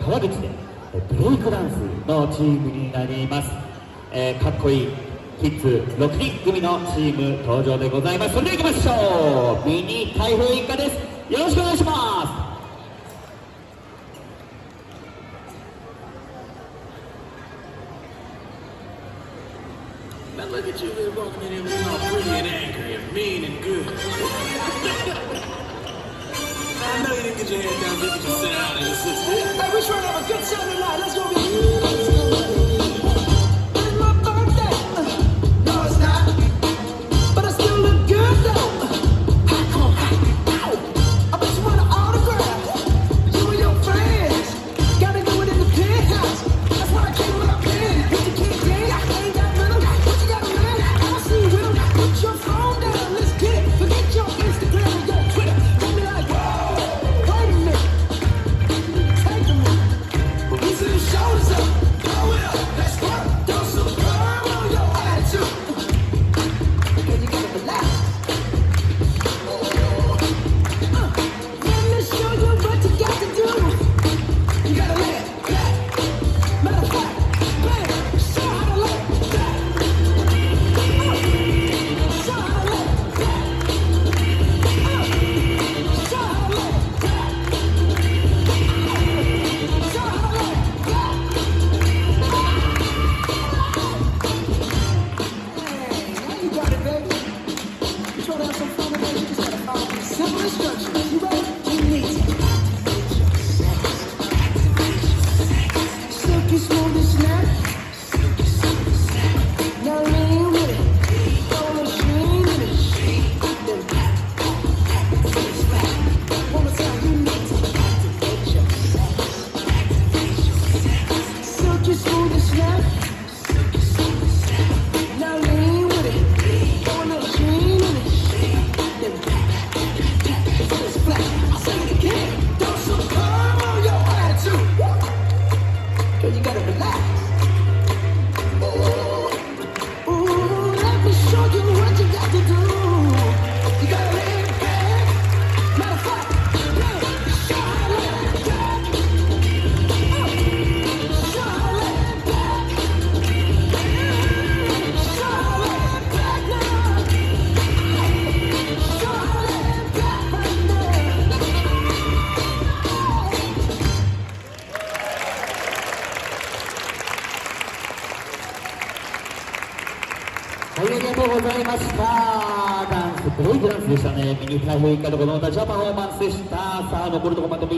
川口でブレイクダンスのチームになります。かっこいいキッズ6人組のチーム登場でございます。それでは行きましょう。ミニ台風一家です。よろしくお願いします。Now look at you here walking in here looking all pretty and angry and mean and good. I know you didn't get your head down, you can just sit down and just sit still. Hey, we're trying to have a good show tonight. Let's go get It's my birthday. No, it's not. But I still look good though. I bet you want an autograph. You and your friends gotta do it in the penthouse. That's why I came with a pen. If you can't dance, I ain't got none. What you got, man? I see you will. Put your phone down. Let's get it. Forget your Instagram and your Twitter. Let me like, whoa, wait a minute. Take a minute. These are the shoulders up. Blow it up. Let's work. Throw some curve on your attitude. Because you gotta relax. Let me show you what you got to do. You gotta lay it back. Matter of fact, man, show how to lay it back. Show how to lay it back. Show how to lay it back. Show how to lay it back. Hey, now you got it, baby. You trying to have some fun today? You just gotta follow these simple instructions. You ready? You need to silky smooth and snap. Now lean with it. Throw a sheen in it. Then one more time, you need to activate yourself. Silky smooth and snap. Now lean with it. Throw a little sheen in it. Then it's flat. I'll say it again. Throw some curve on your attitude. Girl, you gotta relax. Ooh, let me show you what you got to do. You gotta lay it back. Matter of fact, man, show how to lay it back. Show how to lay it back. Show how to lay it back now. Show how to lay it back right now. はい、ありがとうございました。ダンス、ブレイクダンスでしたね。ミニ台風一家の子供たちはパフォーマンスでした。さあ、残るところまとめ